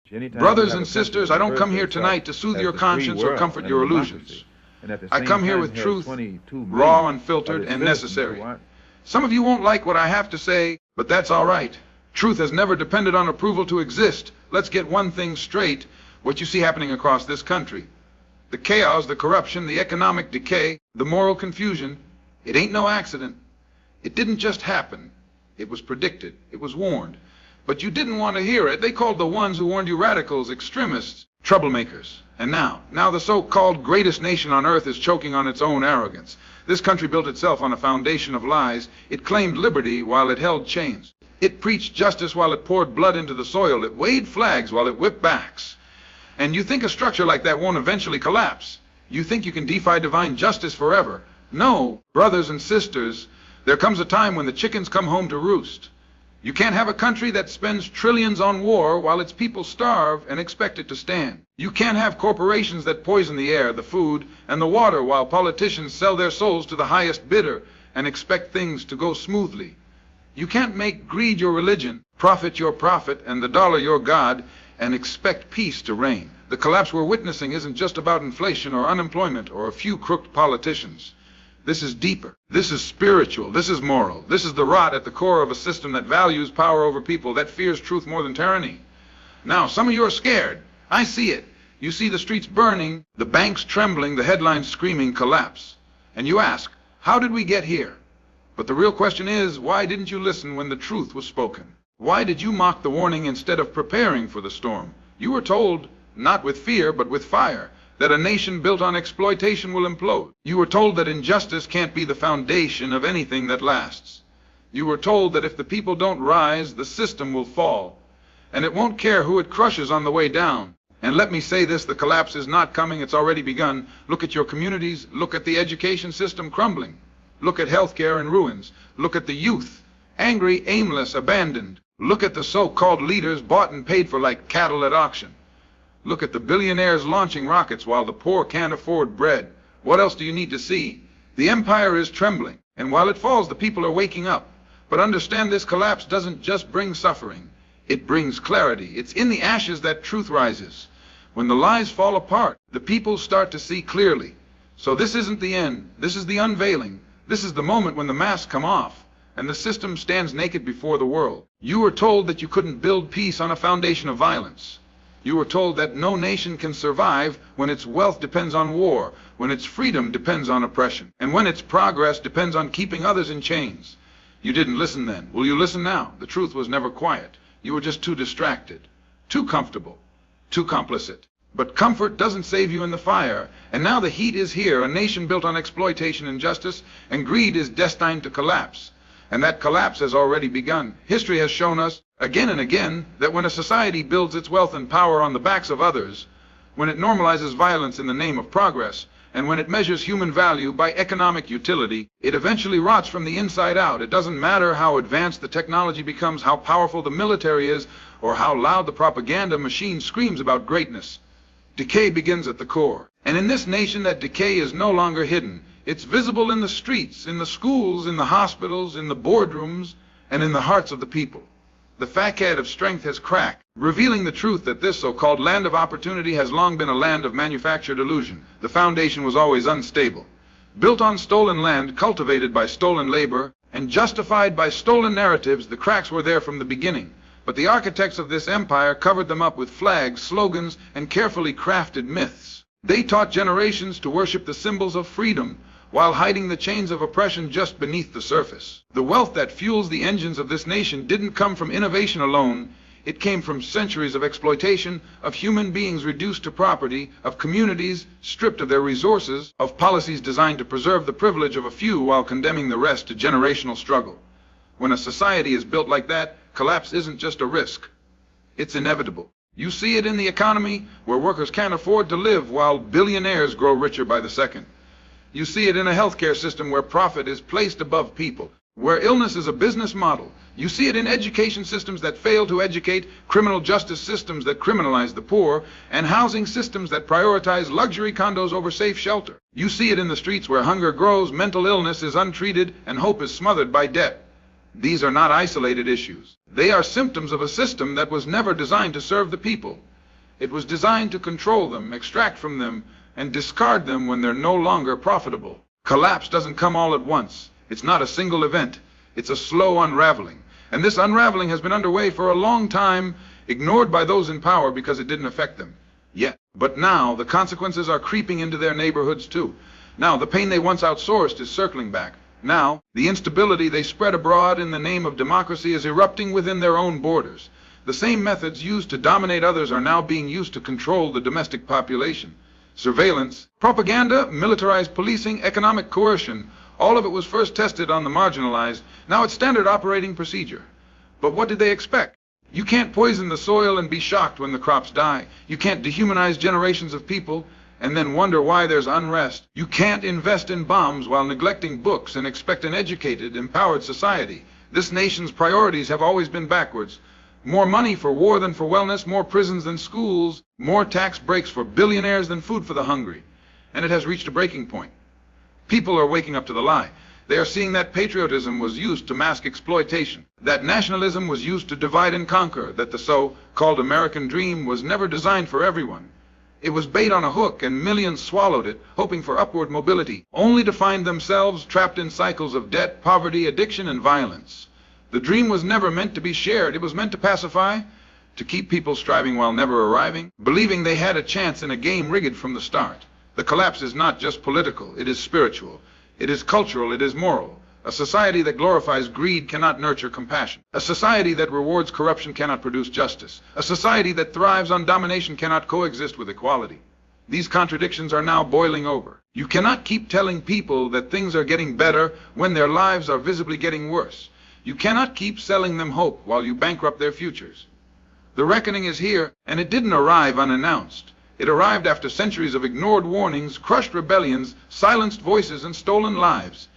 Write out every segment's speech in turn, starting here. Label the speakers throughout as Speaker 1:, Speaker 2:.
Speaker 1: Brothers and sisters, I don't come here tonight to soothe your conscience or comfort your illusions. I come here with truth, raw, unfiltered, and necessary. Some of you won't like what I have to say, but that's all right. Truth has never depended on approval to exist. Let's get one thing straight, what you see happening across this country. The chaos, the corruption, the economic decay, the moral confusion, it ain't no accident. It didn't just happen. It was predicted. It was warned. But you didn't want to hear it. They called the ones who warned you radicals, extremists, troublemakers. And now the so-called greatest nation on earth is choking on its own arrogance. This country built itself on a foundation of lies. It claimed liberty while it held chains. It preached justice while it poured blood into the soil. It waved flags while it whipped backs. And you think a structure like that won't eventually collapse? You think you can defy divine justice forever? No, brothers and sisters, there comes a time when the chickens come home to roost. You can't have a country that spends trillions on war while its people starve and expect it to stand. You can't have corporations that poison the air, the food, and the water while politicians sell their souls to the highest bidder and expect things to go smoothly. You can't make greed your religion, profit your prophet, and the dollar your god, and expect peace to reign. The collapse we're witnessing isn't just about inflation or unemployment or a few crooked politicians. This is deeper. This is spiritual. This is moral. This is the rot at the core of a system that values power over people, that fears truth more than tyranny. Now, some of you are scared. I see it. You see the streets burning, the banks trembling, the headlines screaming collapse. And you ask, how did we get here? But the real question is, why didn't you listen when the truth was spoken? Why did you mock the warning instead of preparing for the storm? You were told, not with fear, but with fire, that a nation built on exploitation will implode. You were told that injustice can't be the foundation of anything that lasts. You were told that if the people don't rise, the system will fall, and it won't care who it crushes on the way down. And let me say this, the collapse is not coming, it's already begun. Look at your communities, look at the education system crumbling. Look at healthcare in ruins. Look at the youth, angry, aimless, abandoned. Look at the so-called leaders bought and paid for like cattle at auction. Look at the billionaires launching rockets while the poor can't afford bread. What else do you need to see? The empire is trembling, and while it falls, the people are waking up. But understand, this collapse doesn't just bring suffering. It brings clarity. It's in the ashes that truth rises. When the lies fall apart, the people start to see clearly. So this isn't the end. This is the unveiling. This is the moment when the masks come off, and the system stands naked before the world. You were told that you couldn't build peace on a foundation of violence. You were told that no nation can survive when its wealth depends on war, when its freedom depends on oppression, and when its progress depends on keeping others in chains. You didn't listen then. Will you listen now? The truth was never quiet. You were just too distracted, too comfortable, too complicit. But comfort doesn't save you in the fire, and now the heat is here, a nation built on exploitation and injustice, and greed is destined to collapse. And that collapse has already begun. History has shown us, again and again, that when a society builds its wealth and power on the backs of others, when it normalizes violence in the name of progress, and when it measures human value by economic utility, it eventually rots from the inside out. It doesn't matter how advanced the technology becomes, how powerful the military is, or how loud the propaganda machine screams about greatness. Decay begins at the core. And in this nation, that decay is no longer hidden. It's visible in the streets, in the schools, in the hospitals, in the boardrooms, and in the hearts of the people. The facade of strength has cracked, revealing the truth that this so-called land of opportunity has long been a land of manufactured illusion. The foundation was always unstable. Built on stolen land, cultivated by stolen labor, and justified by stolen narratives, the cracks were there from the beginning. But the architects of this empire covered them up with flags, slogans, and carefully crafted myths. They taught generations to worship the symbols of freedom, while hiding the chains of oppression just beneath the surface. The wealth that fuels the engines of this nation didn't come from innovation alone. It came from centuries of exploitation, of human beings reduced to property, of communities stripped of their resources, of policies designed to preserve the privilege of a few while condemning the rest to generational struggle. When a society is built like that, collapse isn't just a risk. It's inevitable. You see it in the economy, where workers can't afford to live while billionaires grow richer by the second. You see it in a healthcare system where profit is placed above people, where illness is a business model. You see it in education systems that fail to educate, criminal justice systems that criminalize the poor, and housing systems that prioritize luxury condos over safe shelter. You see it in the streets where hunger grows, mental illness is untreated, and hope is smothered by debt. These are not isolated issues. They are symptoms of a system that was never designed to serve the people. It was designed to control them, extract from them, and discard them when they're no longer profitable. Collapse doesn't come all at once. It's not a single event. It's a slow unraveling. And this unraveling has been underway for a long time, ignored by those in power because it didn't affect them yet. But now the consequences are creeping into their neighborhoods too. Now the pain they once outsourced is circling back. Now the instability they spread abroad in the name of democracy is erupting within their own borders. The same methods used to dominate others are now being used to control the domestic population. Surveillance, propaganda, militarized policing, economic coercion, all of it was first tested on the marginalized. Now it's standard operating procedure. But what did they expect? You can't poison the soil and be shocked when the crops die. You can't dehumanize generations of people and then wonder why there's unrest. You can't invest in bombs while neglecting books and expect an educated, empowered society. This nation's priorities have always been backwards. More money for war than for wellness, more prisons than schools, more tax breaks for billionaires than food for the hungry. And it has reached a breaking point. People are waking up to the lie. They are seeing that patriotism was used to mask exploitation, that nationalism was used to divide and conquer, that the so-called American dream was never designed for everyone. It was bait on a hook and millions swallowed it, hoping for upward mobility, only to find themselves trapped in cycles of debt, poverty, addiction, and violence. The dream was never meant to be shared. It was meant to pacify, to keep people striving while never arriving, believing they had a chance in a game rigged from the start. The collapse is not just political, it is spiritual. It is cultural, it is moral. A society that glorifies greed cannot nurture compassion. A society that rewards corruption cannot produce justice. A society that thrives on domination cannot coexist with equality. These contradictions are now boiling over. You cannot keep telling people that things are getting better when their lives are visibly getting worse. You cannot keep selling them hope while you bankrupt their futures. The reckoning is here, and it didn't arrive unannounced. It arrived after centuries of ignored warnings, crushed rebellions, silenced voices, and stolen lives.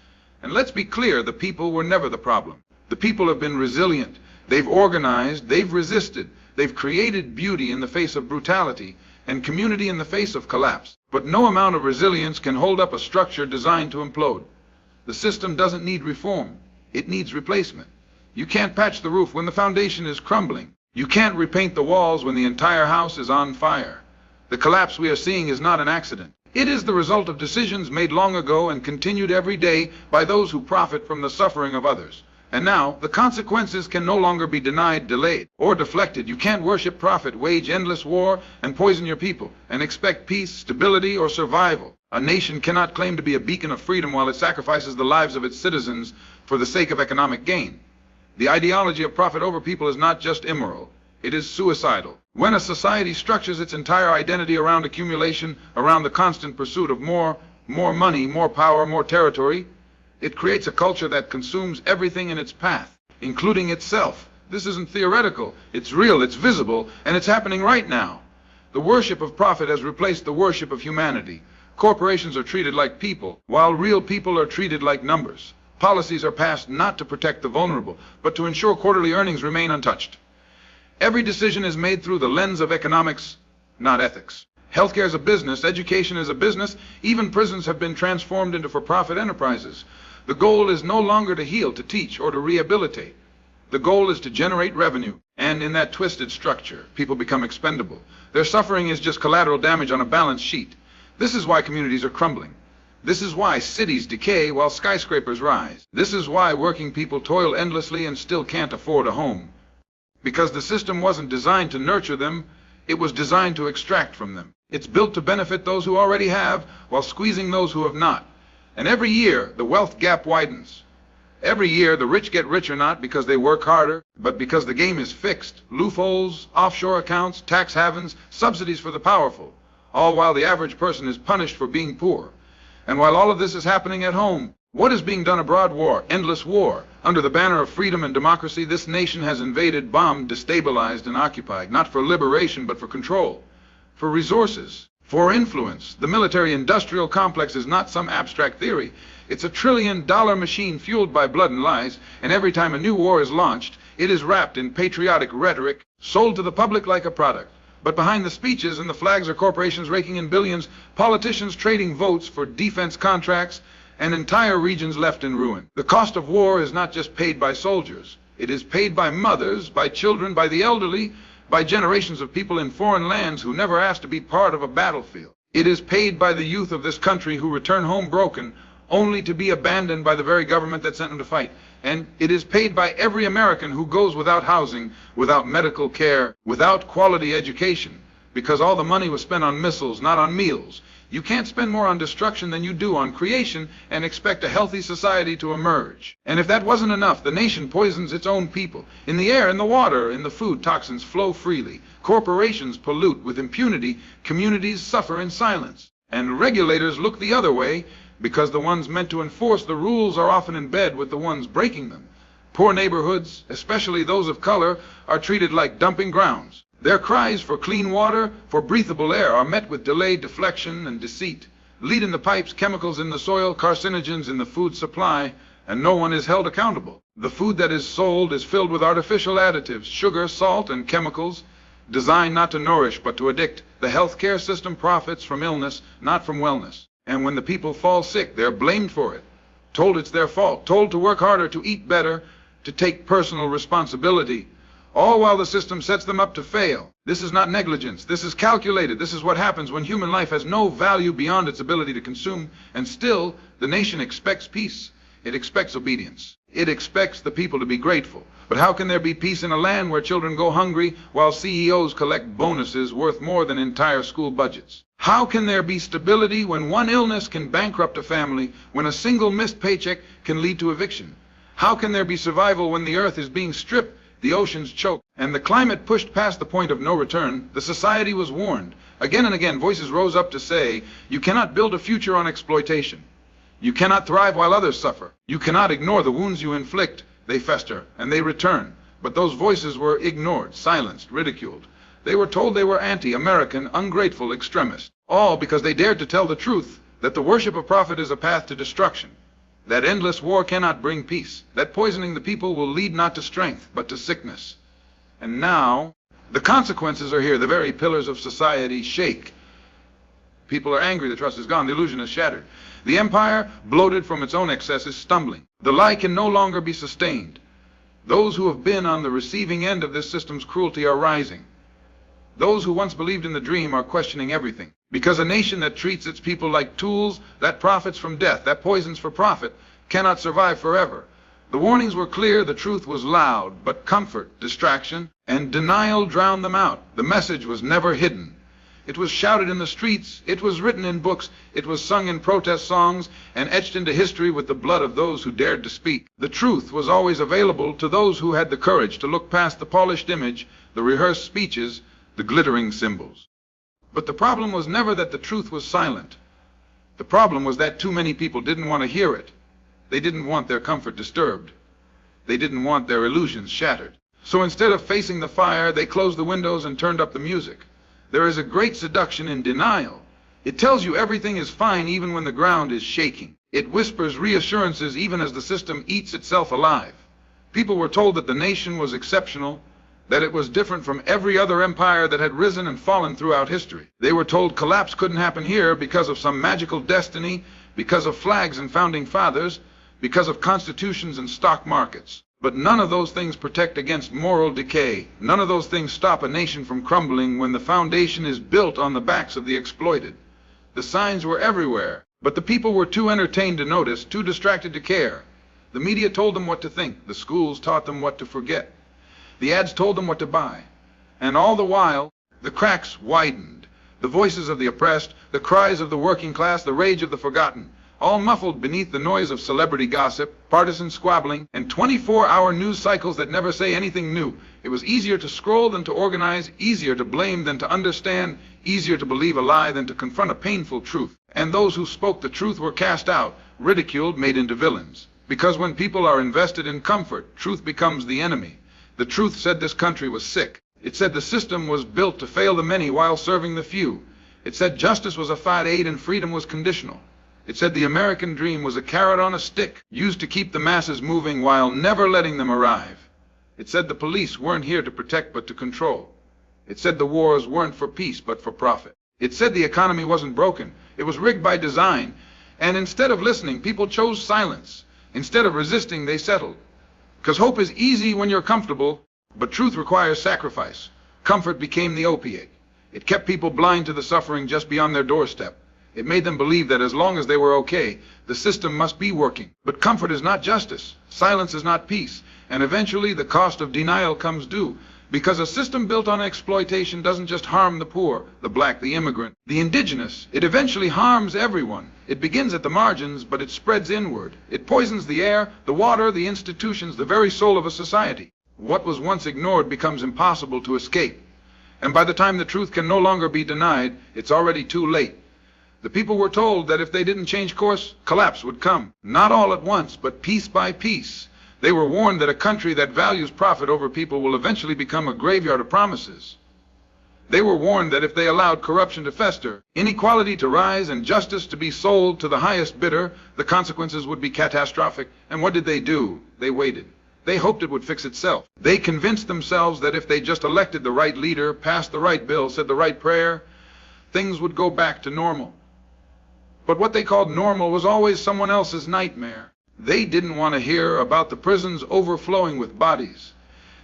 Speaker 1: And let's be clear, the people were never the problem. The people have been resilient. They've organized, they've resisted, they've created beauty in the face of brutality, and community in the face of collapse. But no amount of resilience can hold up a structure designed to implode. The system doesn't need reform. It needs replacement. You can't patch the roof when the foundation is crumbling. You can't repaint the walls when the entire house is on fire. The collapse we are seeing is not an accident. It is the result of decisions made long ago and continued every day by those who profit from the suffering of others. And now, the consequences can no longer be denied, delayed, or deflected. You can't worship profit, wage endless war, and poison your people, and expect peace, stability, or survival. A nation cannot claim to be a beacon of freedom while it sacrifices the lives of its citizens for the sake of economic gain. The ideology of profit over people is not just immoral. It is suicidal. When a society structures its entire identity around accumulation, around the constant pursuit of more money, more power, more territory, it creates a culture that consumes everything in its path, including itself. This isn't theoretical. It's real, it's visible, and it's happening right now. The worship of profit has replaced the worship of humanity. Corporations are treated like people, while real people are treated like numbers. Policies are passed not to protect the vulnerable, but to ensure quarterly earnings remain untouched. Every decision is made through the lens of economics, not ethics. Healthcare is a business, education is a business, even prisons have been transformed into for-profit enterprises. The goal is no longer to heal, to teach, or to rehabilitate. The goal is to generate revenue, and in that twisted structure, people become expendable. Their suffering is just collateral damage on a balance sheet. This is why communities are crumbling. This is why cities decay while skyscrapers rise. This is why working people toil endlessly and still can't afford a home. Because the system wasn't designed to nurture them, it was designed to extract from them. It's built to benefit those who already have, while squeezing those who have not. And every year, the wealth gap widens. Every year, the rich get richer not because they work harder, but because the game is fixed. Loopholes, offshore accounts, tax havens, subsidies for the powerful. All while the average person is punished for being poor. And while all of this is happening at home, what is being done abroad? War, endless war. Under the banner of freedom and democracy, this nation has invaded, bombed, destabilized, and occupied, not for liberation, but for control, for resources, for influence. The military-industrial complex is not some abstract theory. It's a trillion-dollar machine fueled by blood and lies, and every time a new war is launched, it is wrapped in patriotic rhetoric, sold to the public like a product. But behind the speeches and the flags are corporations raking in billions, politicians trading votes for defense contracts, and entire regions left in ruin. The cost of war is not just paid by soldiers. It is paid by mothers, by children, by the elderly, by generations of people in foreign lands who never asked to be part of a battlefield. It is paid by the youth of this country who return home broken, only to be abandoned by the very government that sent them to fight. And it is paid by every American who goes without housing, without medical care, without quality education, because all the money was spent on missiles, not on meals. You can't spend more on destruction than you do on creation and expect a healthy society to emerge. And if that wasn't enough, the nation poisons its own people. In the air, in the water, in the food, toxins flow freely. Corporations pollute with impunity. Communities suffer in silence. And regulators look the other way, because the ones meant to enforce the rules are often in bed with the ones breaking them. Poor neighborhoods, especially those of color, are treated like dumping grounds. Their cries for clean water, for breathable air, are met with delayed deflection and deceit. Lead in the pipes, chemicals in the soil, carcinogens in the food supply, and no one is held accountable. The food that is sold is filled with artificial additives, sugar, salt, and chemicals, designed not to nourish but to addict. The healthcare system profits from illness, not from wellness. And when the people fall sick, they're blamed for it, told it's their fault, told to work harder, to eat better, to take personal responsibility, all while the system sets them up to fail. This is not negligence. This is calculated. This is what happens when human life has no value beyond its ability to consume, and still the nation expects peace. It expects obedience. It expects the people to be grateful. But how can there be peace in a land where children go hungry while CEOs collect bonuses worth more than entire school budgets? How can there be stability when one illness can bankrupt a family, when a single missed paycheck can lead to eviction? How can there be survival when the earth is being stripped, the oceans choked, and the climate pushed past the point of no return? The society was warned. Again and again, voices rose up to say, you cannot build a future on exploitation. You cannot thrive while others suffer. You cannot ignore the wounds you inflict. They fester, and they return. But those voices were ignored, silenced, ridiculed. They were told they were anti-American, ungrateful extremists, all because they dared to tell the truth, that the worship of prophet is a path to destruction, that endless war cannot bring peace, that poisoning the people will lead not to strength, but to sickness. And now, the consequences are here. The very pillars of society shake. People are angry, the trust is gone, the illusion is shattered. The empire, bloated from its own excess, is stumbling. The lie can no longer be sustained. Those who have been on the receiving end of this system's cruelty are rising. Those who once believed in the dream are questioning everything. Because a nation that treats its people like tools, that profits from death, that poisons for profit, cannot survive forever. The warnings were clear, the truth was loud, but comfort, distraction, and denial drowned them out. The message was never hidden. It was shouted in the streets, it was written in books, it was sung in protest songs, and etched into history with the blood of those who dared to speak. The truth was always available to those who had the courage to look past the polished image, the rehearsed speeches, the glittering symbols. But the problem was never that the truth was silent. The problem was that too many people didn't want to hear it. They didn't want their comfort disturbed. They didn't want their illusions shattered. So instead of facing the fire, they closed the windows and turned up the music. There is a great seduction in denial. It tells you everything is fine even when the ground is shaking. It whispers reassurances even as the system eats itself alive. People were told that the nation was exceptional, that it was different from every other empire that had risen and fallen throughout history. They were told collapse couldn't happen here because of some magical destiny, because of flags and founding fathers, because of constitutions and stock markets. But none of those things protect against moral decay. None of those things stop a nation from crumbling when the foundation is built on the backs of the exploited. The signs were everywhere, but the people were too entertained to notice, too distracted to care. The media told them what to think. The schools taught them what to forget. The ads told them what to buy. And all the while, the cracks widened. The voices of the oppressed, the cries of the working class, the rage of the forgotten, all muffled beneath the noise of celebrity gossip, partisan squabbling, and 24-hour news cycles that never say anything new. It was easier to scroll than to organize, easier to blame than to understand, easier to believe a lie than to confront a painful truth. And those who spoke the truth were cast out, ridiculed, made into villains. Because when people are invested in comfort, truth becomes the enemy. The truth said this country was sick. It said the system was built to fail the many while serving the few. It said justice was a fad aid and freedom was conditional. It said the American dream was a carrot on a stick, used to keep the masses moving while never letting them arrive. It said the police weren't here to protect but to control. It said the wars weren't for peace but for profit. It said the economy wasn't broken. It was rigged by design. And instead of listening, people chose silence. Instead of resisting, they settled. Because hope is easy when you're comfortable, but truth requires sacrifice. Comfort became the opiate. It kept people blind to the suffering just beyond their doorstep. It made them believe that as long as they were okay, the system must be working. But comfort is not justice. Silence is not peace. And eventually the cost of denial comes due. Because a system built on exploitation doesn't just harm the poor, the black, the immigrant, the indigenous. It eventually harms everyone. It begins at the margins, but it spreads inward. It poisons the air, the water, the institutions, the very soul of a society. What was once ignored becomes impossible to escape. And by the time the truth can no longer be denied, it's already too late. The people were told that if they didn't change course, collapse would come. Not all at once, but piece by piece. They were warned that a country that values profit over people will eventually become a graveyard of promises. They were warned that if they allowed corruption to fester, inequality to rise, and justice to be sold to the highest bidder, the consequences would be catastrophic. And what did they do? They waited. They hoped it would fix itself. They convinced themselves that if they just elected the right leader, passed the right bill, said the right prayer, things would go back to normal. But what they called normal was always someone else's nightmare. They didn't want to hear about the prisons overflowing with bodies.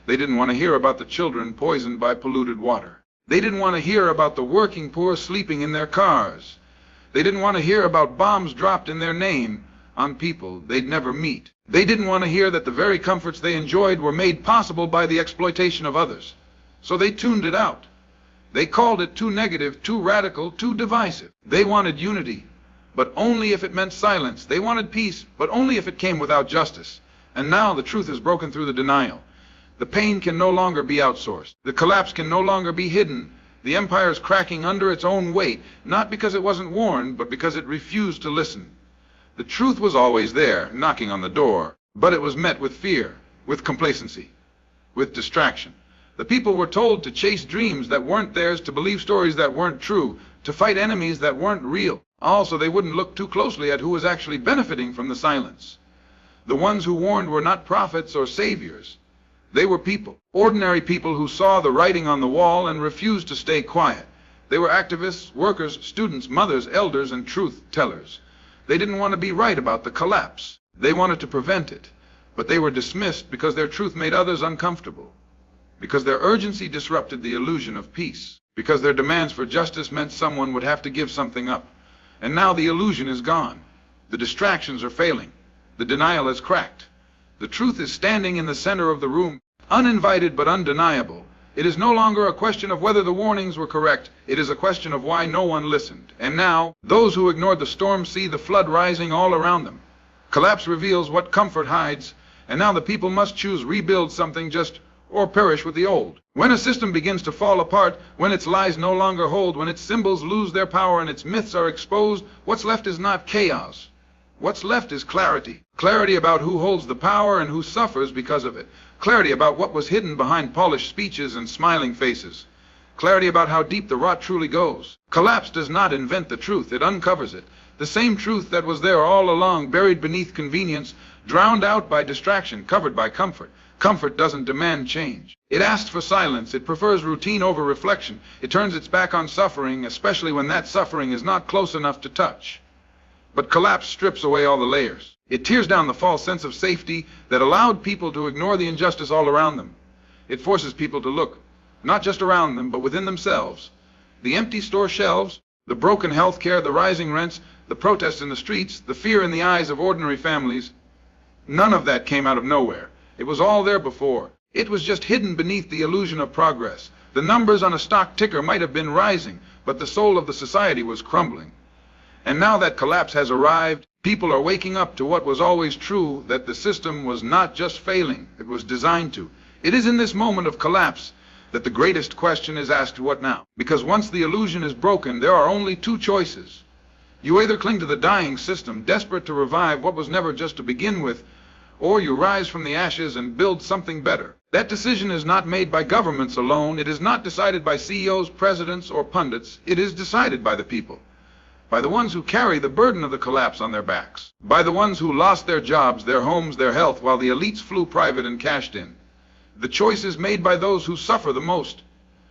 Speaker 1: They didn't want to hear about the children poisoned by polluted water. They didn't want to hear about the working poor sleeping in their cars. They didn't want to hear about bombs dropped in their name on people they'd never meet. They didn't want to hear that the very comforts they enjoyed were made possible by the exploitation of others. So they tuned it out. They called it too negative, too radical, too divisive. They wanted unity, but only if it meant silence. They wanted peace, but only if it came without justice. And now the truth is broken through the denial. The pain can no longer be outsourced. The collapse can no longer be hidden. The empire is cracking under its own weight, not because it wasn't warned, but because it refused to listen. The truth was always there, knocking on the door, but it was met with fear, with complacency, with distraction. The people were told to chase dreams that weren't theirs, to believe stories that weren't true, to fight enemies that weren't real. Also, they wouldn't look too closely at who was actually benefiting from the silence. The ones who warned were not prophets or saviors. They were people, ordinary people who saw the writing on the wall and refused to stay quiet. They were activists, workers, students, mothers, elders, and truth tellers. They didn't want to be right about the collapse. They wanted to prevent it. But they were dismissed because their truth made others uncomfortable. Because their urgency disrupted the illusion of peace. Because their demands for justice meant someone would have to give something up. And now the illusion is gone. The distractions are failing. The denial has cracked. The truth is standing in the center of the room, uninvited but undeniable. It is no longer a question of whether the warnings were correct. It is a question of why no one listened. And now, those who ignored the storm see the flood rising all around them. Collapse reveals what comfort hides, and now the people must choose rebuild something just or perish with the old. When a system begins to fall apart, when its lies no longer hold, when its symbols lose their power and its myths are exposed, what's left is not chaos. What's left is clarity. Clarity about who holds the power and who suffers because of it. Clarity about what was hidden behind polished speeches and smiling faces. Clarity about how deep the rot truly goes. Collapse does not invent the truth, it uncovers it. The same truth that was there all along, buried beneath convenience, drowned out by distraction, covered by comfort. Comfort doesn't demand change. It asks for silence. It prefers routine over reflection. It turns its back on suffering, especially when that suffering is not close enough to touch. But collapse strips away all the layers. It tears down the false sense of safety that allowed people to ignore the injustice all around them. It forces people to look, not just around them, but within themselves. The empty store shelves, the broken health care, the rising rents, the protests in the streets, the fear in the eyes of ordinary families, none of that came out of nowhere. It was all there before. It was just hidden beneath the illusion of progress. The numbers on a stock ticker might have been rising, but the soul of the society was crumbling. And now that collapse has arrived, people are waking up to what was always true, that the system was not just failing, it was designed to. It is in this moment of collapse that the greatest question is asked, what now? Because once the illusion is broken, there are only two choices. You either cling to the dying system, desperate to revive what was never just to begin with, or you rise from the ashes and build something better. That decision is not made by governments alone. It is not decided by CEOs, presidents, or pundits. It is decided by the people. By the ones who carry the burden of the collapse on their backs. By the ones who lost their jobs, their homes, their health, while the elites flew private and cashed in. The choice is made by those who suffer the most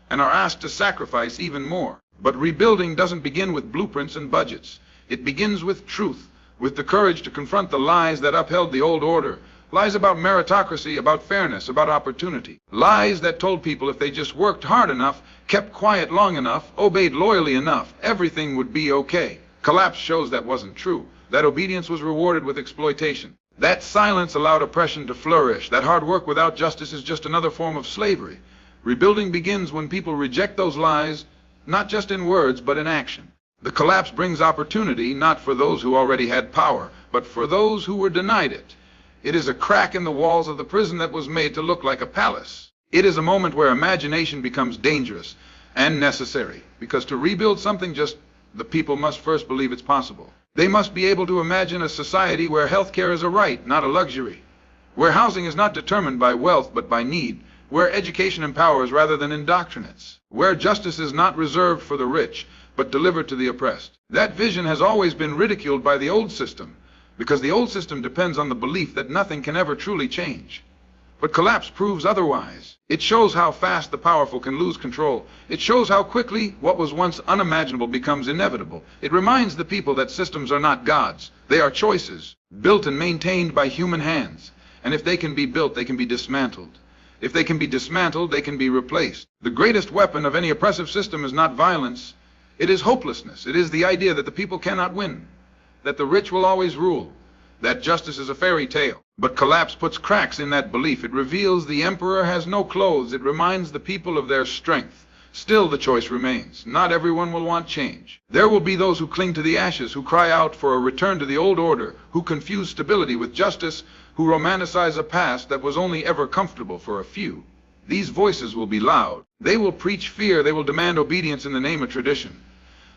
Speaker 1: and are asked to sacrifice even more. But rebuilding doesn't begin with blueprints and budgets. It begins with truth, with the courage to confront the lies that upheld the old order, Lies about meritocracy, about fairness, about opportunity. Lies that told people if they just worked hard enough, kept quiet long enough, obeyed loyally enough, everything would be okay. Collapse shows that wasn't true. That obedience was rewarded with exploitation. That silence allowed oppression to flourish. That hard work without justice is just another form of slavery. Rebuilding begins when people reject those lies, not just in words, but in action. The collapse brings opportunity, not for those who already had power, but for those who were denied it. It is a crack in the walls of the prison that was made to look like a palace. It is a moment where imagination becomes dangerous and necessary, because to rebuild something the people must first believe it's possible. They must be able to imagine a society where healthcare is a right, not a luxury, where housing is not determined by wealth but by need, where education empowers rather than indoctrinates, where justice is not reserved for the rich but delivered to the oppressed. That vision has always been ridiculed by the old system, because the old system depends on the belief that nothing can ever truly change. But collapse proves otherwise. It shows how fast the powerful can lose control. It shows how quickly what was once unimaginable becomes inevitable. It reminds the people that systems are not gods. They are choices, built and maintained by human hands. And if they can be built, they can be dismantled. If they can be dismantled, they can be replaced. The greatest weapon of any oppressive system is not violence. It is hopelessness. It is the idea that the people cannot win, that the rich will always rule, that justice is a fairy tale. But collapse puts cracks in that belief. It reveals the emperor has no clothes. It reminds the people of their strength. Still, the choice remains. Not everyone will want change. There will be those who cling to the ashes, who cry out for a return to the old order, who confuse stability with justice, who romanticize a past that was only ever comfortable for a few. These voices will be loud. They will preach fear. They will demand obedience in the name of tradition.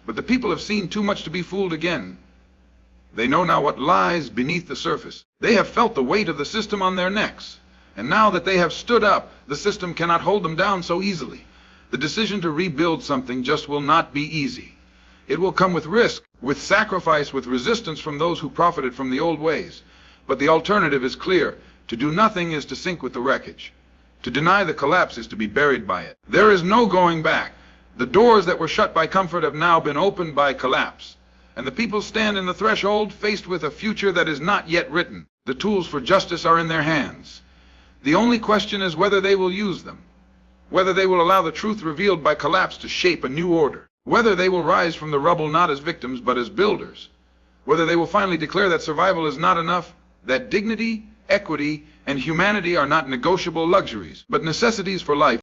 Speaker 1: But the people have seen too much to be fooled again. They know now what lies beneath the surface. They have felt the weight of the system on their necks. And now that they have stood up, the system cannot hold them down so easily. The decision to rebuild something just will not be easy. It will come with risk, with sacrifice, with resistance from those who profited from the old ways. But the alternative is clear. To do nothing is to sink with the wreckage. To deny the collapse is to be buried by it. There is no going back. The doors that were shut by comfort have now been opened by collapse. And the people stand in the threshold, faced with a future that is not yet written. The tools for justice are in their hands. The only question is whether they will use them, whether they will allow the truth revealed by collapse to shape a new order, whether they will rise from the rubble not as victims but as builders, whether they will finally declare that survival is not enough, that dignity, equity, and humanity are not negotiable luxuries, but necessities for life.